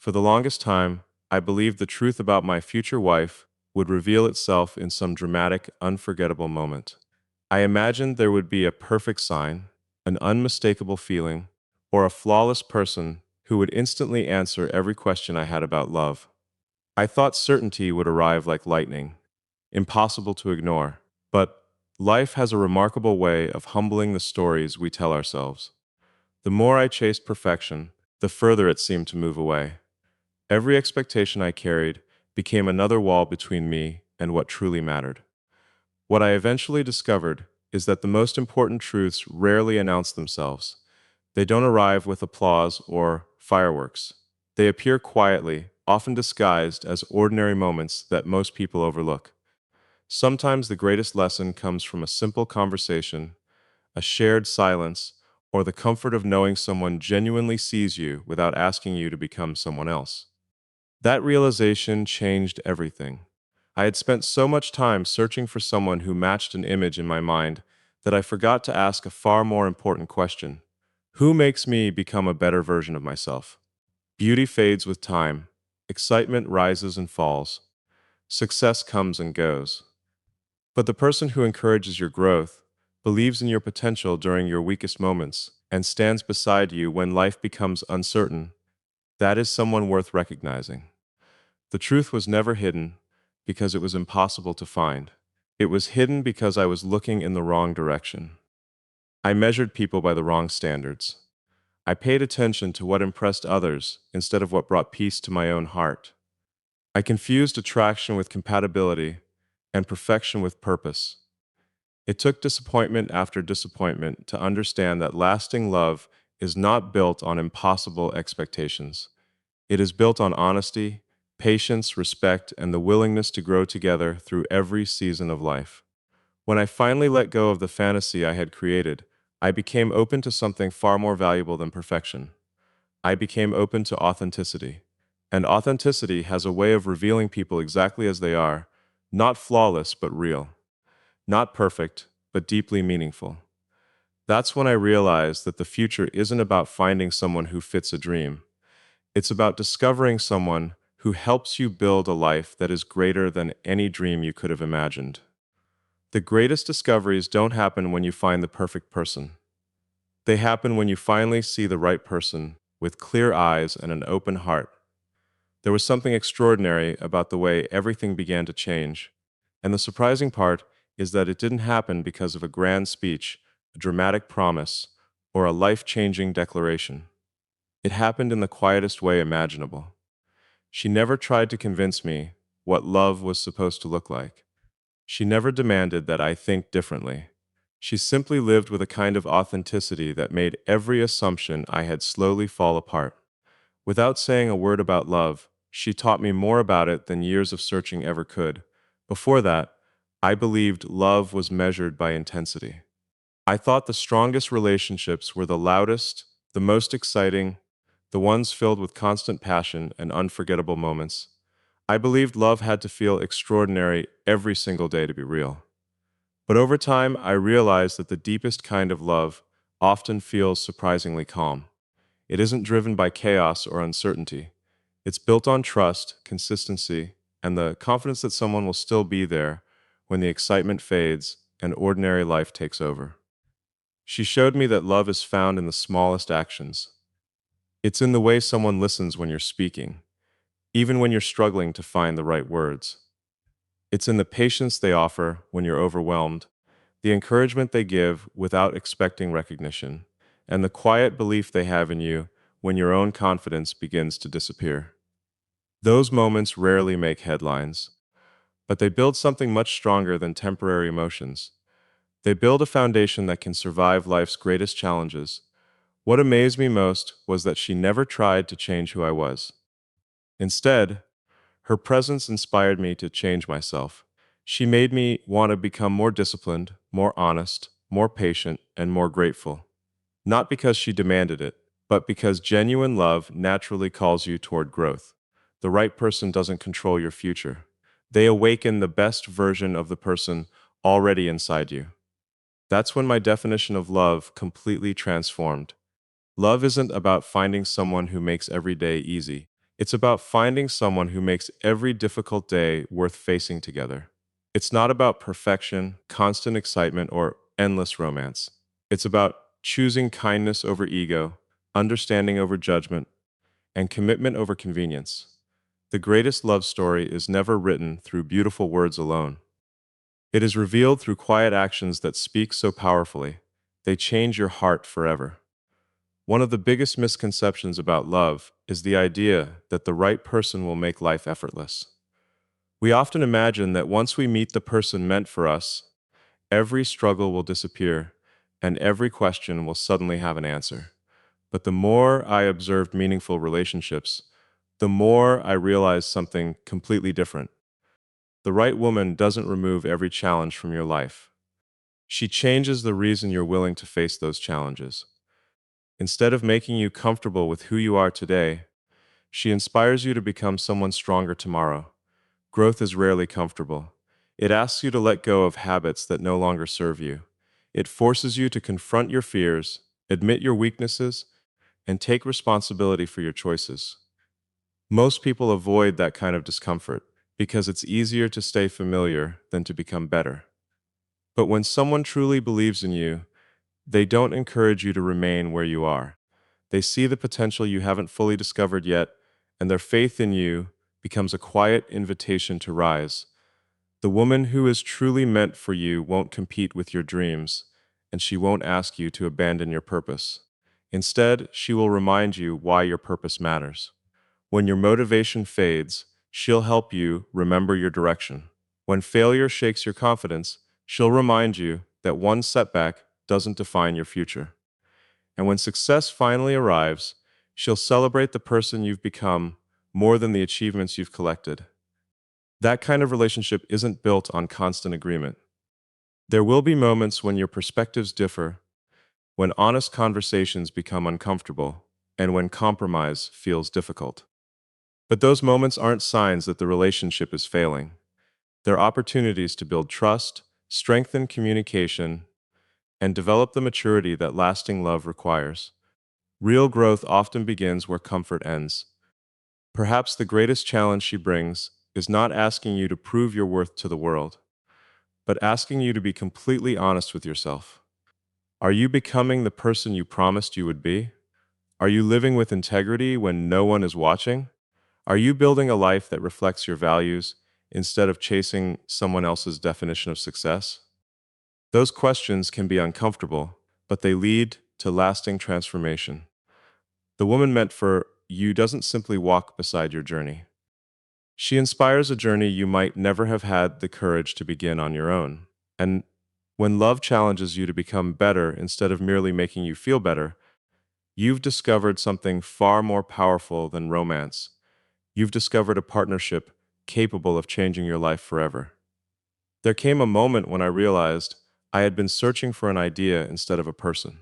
For the longest time, I believed the truth about my future wife would reveal itself in some dramatic, unforgettable moment. I imagined there would be a perfect sign, an unmistakable feeling, or a flawless person who would instantly answer every question I had about love. I thought certainty would arrive like lightning, impossible to ignore. But life has a remarkable way of humbling the stories we tell ourselves. The more I chased perfection, the further it seemed to move away. Every expectation I carried became another wall between me and what truly mattered. What I eventually discovered is that the most important truths rarely announce themselves. They don't arrive with applause or fireworks. They appear quietly, often disguised as ordinary moments that most people overlook. Sometimes the greatest lesson comes from a simple conversation, a shared silence, or the comfort of knowing someone genuinely sees you without asking you to become someone else. That realization changed everything. I had spent so much time searching for someone who matched an image in my mind that I forgot to ask a far more important question. Who makes me become a better version of myself? Beauty fades with time. Excitement rises and falls. Success comes and goes. But the person who encourages your growth, believes in your potential during your weakest moments, and stands beside you when life becomes uncertain, that is someone worth recognizing. The truth was never hidden because it was impossible to find. It was hidden because I was looking in the wrong direction. I measured people by the wrong standards. I paid attention to what impressed others instead of what brought peace to my own heart. I confused attraction with compatibility and perfection with purpose. It took disappointment after disappointment to understand that lasting love is not built on impossible expectations. It is built on honesty, patience, respect, and the willingness to grow together through every season of life. When I finally let go of the fantasy I had created, I became open to something far more valuable than perfection. I became open to authenticity. And authenticity has a way of revealing people exactly as they are, not flawless, but real. Not perfect, but deeply meaningful. That's when I realized that the future isn't about finding someone who fits a dream. It's about discovering someone who helps you build a life that is greater than any dream you could have imagined. The greatest discoveries don't happen when you find the perfect person. They happen when you finally see the right person with clear eyes and an open heart. There was something extraordinary about the way everything began to change. And the surprising part is that it didn't happen because of a grand speech, a dramatic promise, or a life-changing declaration. It happened in the quietest way imaginable. She never tried to convince me what love was supposed to look like. She never demanded that I think differently. She simply lived with a kind of authenticity that made every assumption I had slowly fall apart. Without saying a word about love, she taught me more about it than years of searching ever could. Before that, I believed love was measured by intensity. I thought the strongest relationships were the loudest, the most exciting, the ones filled with constant passion and unforgettable moments. I believed love had to feel extraordinary every single day to be real. But over time, I realized that the deepest kind of love often feels surprisingly calm. It isn't driven by chaos or uncertainty. It's built on trust, consistency, and the confidence that someone will still be there when the excitement fades and ordinary life takes over. She showed me that love is found in the smallest actions. It's in the way someone listens when you're speaking, even when you're struggling to find the right words. It's in the patience they offer when you're overwhelmed, the encouragement they give without expecting recognition, and the quiet belief they have in you when your own confidence begins to disappear. Those moments rarely make headlines, but they build something much stronger than temporary emotions. They build a foundation that can survive life's greatest challenges. What amazed me most was that she never tried to change who I was. Instead, her presence inspired me to change myself. She made me want to become more disciplined, more honest, more patient, and more grateful. Not because she demanded it, but because genuine love naturally calls you toward growth. The right person doesn't control your future. They awaken the best version of the person already inside you. That's when my definition of love completely transformed. Love isn't about finding someone who makes every day easy. It's about finding someone who makes every difficult day worth facing together. It's not about perfection, constant excitement, or endless romance. It's about choosing kindness over ego, understanding over judgment, and commitment over convenience. The greatest love story is never written through beautiful words alone. It is revealed through quiet actions that speak so powerfully. They change your heart forever. One of the biggest misconceptions about love is the idea that the right person will make life effortless. We often imagine that once we meet the person meant for us, every struggle will disappear and every question will suddenly have an answer. But the more I observed meaningful relationships, the more I realized something completely different. The right woman doesn't remove every challenge from your life. She changes the reason you're willing to face those challenges. Instead of making you comfortable with who you are today, she inspires you to become someone stronger tomorrow. Growth is rarely comfortable. It asks you to let go of habits that no longer serve you. It forces you to confront your fears, admit your weaknesses, and take responsibility for your choices. Most people avoid that kind of discomfort because it's easier to stay familiar than to become better. But when someone truly believes in you, they don't encourage you to remain where you are. They see the potential you haven't fully discovered yet, and their faith in you becomes a quiet invitation to rise. The woman who is truly meant for you won't compete with your dreams, and she won't ask you to abandon your purpose. Instead, she will remind you why your purpose matters. When your motivation fades, she'll help you remember your direction. When failure shakes your confidence, she'll remind you that one setback doesn't define your future. And when success finally arrives, she'll celebrate the person you've become more than the achievements you've collected. That kind of relationship isn't built on constant agreement. There will be moments when your perspectives differ, when honest conversations become uncomfortable, and when compromise feels difficult. But those moments aren't signs that the relationship is failing. They're opportunities to build trust, strengthen communication, and develop the maturity that lasting love requires. Real growth often begins where comfort ends. Perhaps the greatest challenge she brings is not asking you to prove your worth to the world, but asking you to be completely honest with yourself. Are you becoming the person you promised you would be? Are you living with integrity when no one is watching? Are you building a life that reflects your values instead of chasing someone else's definition of success? Those questions can be uncomfortable, but they lead to lasting transformation. The woman meant for you doesn't simply walk beside your journey. She inspires a journey you might never have had the courage to begin on your own. And when love challenges you to become better instead of merely making you feel better, you've discovered something far more powerful than romance. You've discovered a partnership capable of changing your life forever. There came a moment when I realized I had been searching for an idea instead of a person.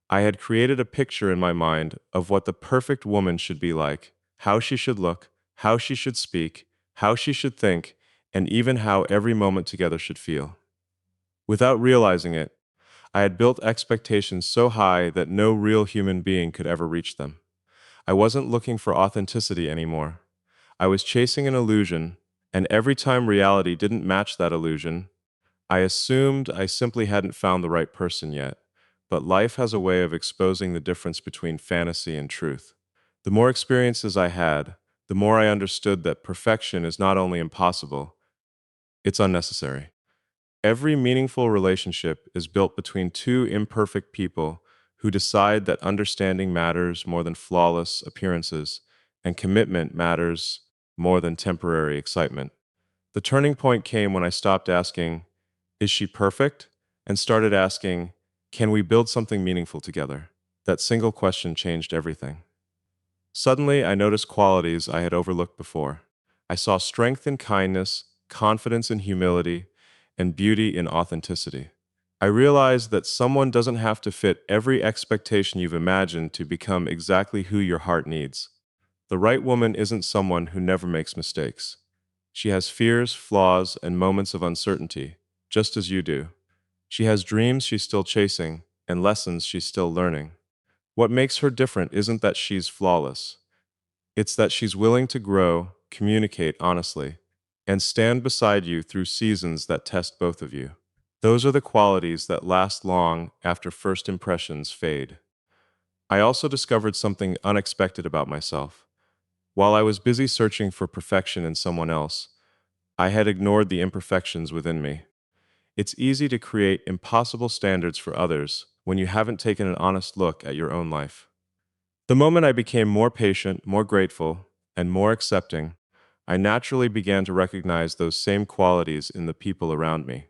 I had created a picture in my mind of what the perfect woman should be like, how she should look, how she should speak, how she should think, and even how every moment together should feel. Without realizing it, I had built expectations so high that no real human being could ever reach them. I wasn't looking for authenticity anymore. I was chasing an illusion, and every time reality didn't match that illusion, I assumed I simply hadn't found the right person yet. But life has a way of exposing the difference between fantasy and truth. The more experiences I had, the more I understood that perfection is not only impossible, it's unnecessary. Every meaningful relationship is built between two imperfect people who decide that understanding matters more than flawless appearances, and commitment matters more than temporary excitement. The turning point came when I stopped asking, "Is she perfect?" and started asking, "Can we build something meaningful together?" That single question changed everything. Suddenly, I noticed qualities I had overlooked before. I saw strength in kindness, confidence in humility, and beauty in authenticity. I realized that someone doesn't have to fit every expectation you've imagined to become exactly who your heart needs. The right woman isn't someone who never makes mistakes. She has fears, flaws, and moments of uncertainty, just as you do. She has dreams she's still chasing and lessons she's still learning. What makes her different isn't that she's flawless. It's that she's willing to grow, communicate honestly, and stand beside you through seasons that test both of you. Those are the qualities that last long after first impressions fade. I also discovered something unexpected about myself. While I was busy searching for perfection in someone else, I had ignored the imperfections within me. It's easy to create impossible standards for others when you haven't taken an honest look at your own life. The moment I became more patient, more grateful, and more accepting, I naturally began to recognize those same qualities in the people around me.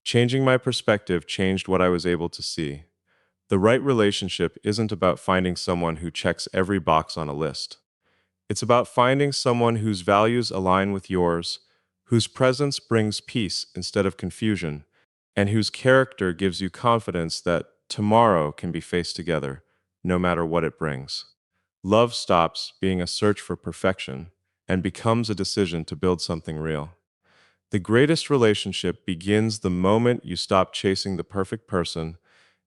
Changing my perspective changed what I was able to see. The right relationship isn't about finding someone who checks every box on a list. It's about finding someone whose values align with yours, whose presence brings peace instead of confusion, and whose character gives you confidence that tomorrow can be faced together, no matter what it brings. Love stops being a search for perfection and becomes a decision to build something real. The greatest relationship begins the moment you stop chasing the perfect person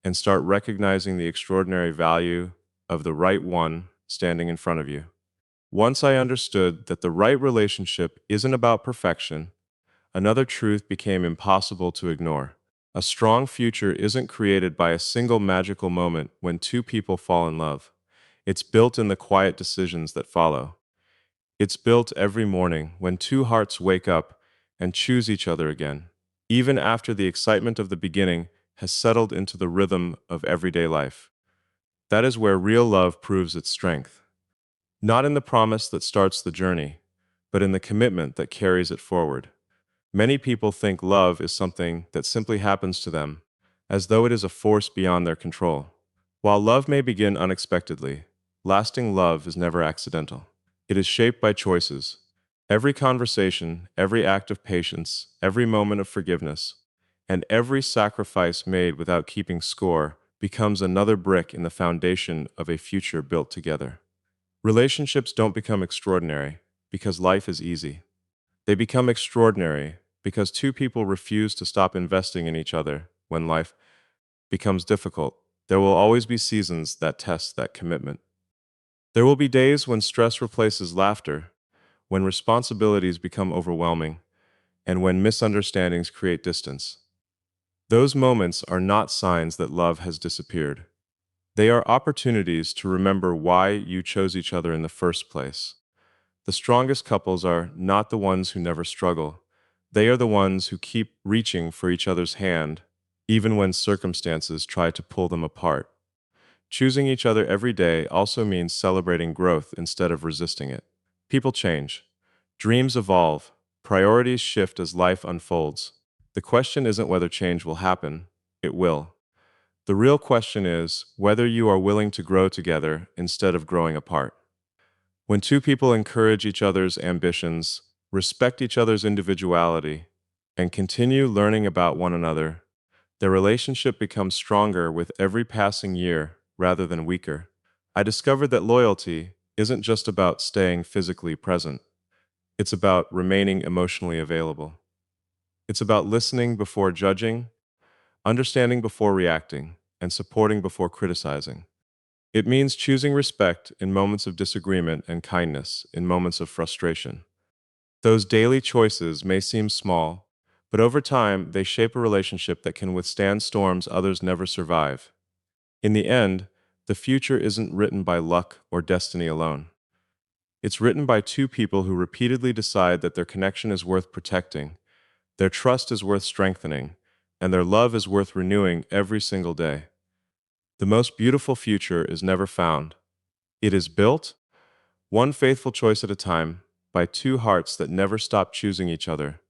and start recognizing the extraordinary value of the right one standing in front of you. Once I understood that the right relationship isn't about perfection, another truth became impossible to ignore. A strong future isn't created by a single magical moment when two people fall in love. It's built in the quiet decisions that follow. It's built every morning when two hearts wake up and choose each other again, even after the excitement of the beginning has settled into the rhythm of everyday life. That is where real love proves its strength. Not in the promise that starts the journey, but in the commitment that carries it forward. Many people think love is something that simply happens to them, as though it is a force beyond their control. While love may begin unexpectedly, lasting love is never accidental. It is shaped by choices. Every conversation, every act of patience, every moment of forgiveness, and every sacrifice made without keeping score becomes another brick in the foundation of a future built together. Relationships don't become extraordinary because life is easy. They become extraordinary because two people refuse to stop investing in each other when life becomes difficult. There will always be seasons that test that commitment. There will be days when stress replaces laughter, when responsibilities become overwhelming, and when misunderstandings create distance. Those moments are not signs that love has disappeared. They are opportunities to remember why you chose each other in the first place. The strongest couples are not the ones who never struggle. They are the ones who keep reaching for each other's hand, even when circumstances try to pull them apart. Choosing each other every day also means celebrating growth instead of resisting it. People change. Dreams evolve. Priorities shift as life unfolds. The question isn't whether change will happen, it will. The real question is whether you are willing to grow together instead of growing apart. When two people encourage each other's ambitions, respect each other's individuality, and continue learning about one another, their relationship becomes stronger with every passing year rather than weaker. I discovered that loyalty isn't just about staying physically present, it's about remaining emotionally available. It's about listening before judging, understanding before reacting, and supporting before criticizing. It means choosing respect in moments of disagreement and kindness in moments of frustration. Those daily choices may seem small, but over time they shape a relationship that can withstand storms others never survive. In the end, the future isn't written by luck or destiny alone. It's written by two people who repeatedly decide that their connection is worth protecting, their trust is worth strengthening, and their love is worth renewing every single day. The most beautiful future is never found. It is built, one faithful choice at a time, by two hearts that never stop choosing each other.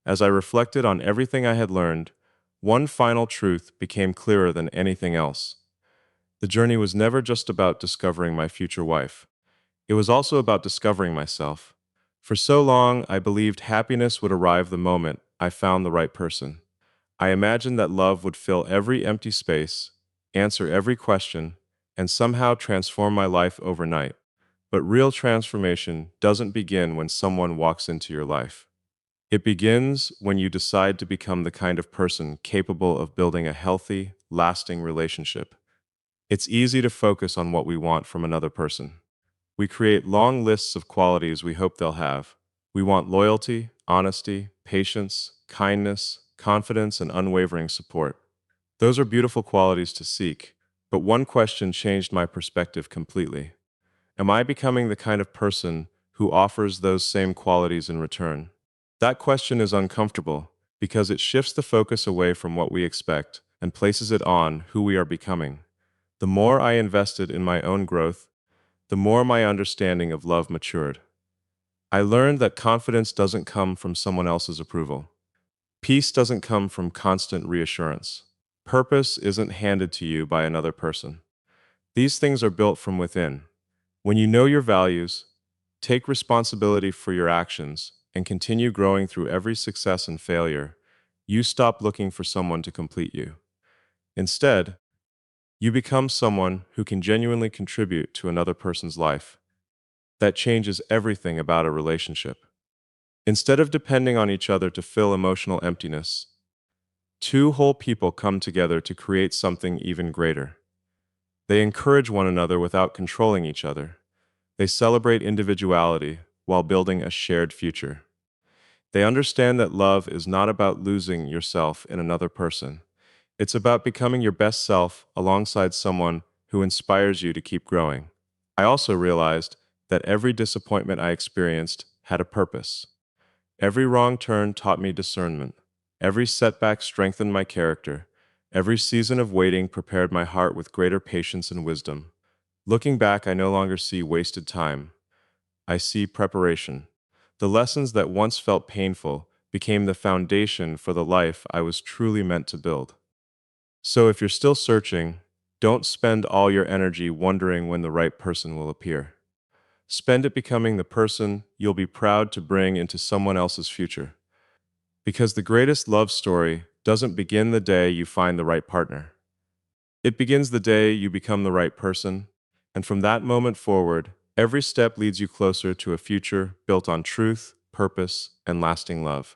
As I reflected on everything I had learned, one final truth became clearer than anything else. The journey was never just about discovering my future wife. It was also about discovering myself. For so long, I believed happiness would arrive the moment I found the right person. I imagined that love would fill every empty space, answer every question, and somehow transform my life overnight. But real transformation doesn't begin when someone walks into your life. It begins when you decide to become the kind of person capable of building a healthy, lasting relationship. It's easy to focus on what we want from another person. We create long lists of qualities we hope they'll have. We want loyalty, honesty, patience, kindness, confidence, and unwavering support. Those are beautiful qualities to seek, but one question changed my perspective completely. Am I becoming the kind of person who offers those same qualities in return? That question is uncomfortable because it shifts the focus away from what we expect and places it on who we are becoming. The more I invested in my own growth, the more my understanding of love matured. I learned that confidence doesn't come from someone else's approval. Peace doesn't come from constant reassurance. Purpose isn't handed to you by another person. These things are built from within. When you know your values, take responsibility for your actions, and continue growing through every success and failure, you stop looking for someone to complete you. Instead, you become someone who can genuinely contribute to another person's life. That changes everything about a relationship. Instead of depending on each other to fill emotional emptiness, two whole people come together to create something even greater. They encourage one another without controlling each other. They celebrate individuality while building a shared future. They understand that love is not about losing yourself in another person. It's about becoming your best self alongside someone who inspires you to keep growing. I also realized that every disappointment I experienced had a purpose. Every wrong turn taught me discernment. Every setback strengthened my character. Every season of waiting prepared my heart with greater patience and wisdom. Looking back, I no longer see wasted time. I see preparation. The lessons that once felt painful became the foundation for the life I was truly meant to build. So if you're still searching, don't spend all your energy wondering when the right person will appear. Spend it becoming the person you'll be proud to bring into someone else's future. Because the greatest love story doesn't begin the day you find the right partner. It begins the day you become the right person, and from that moment forward, every step leads you closer to a future built on truth, purpose, and lasting love.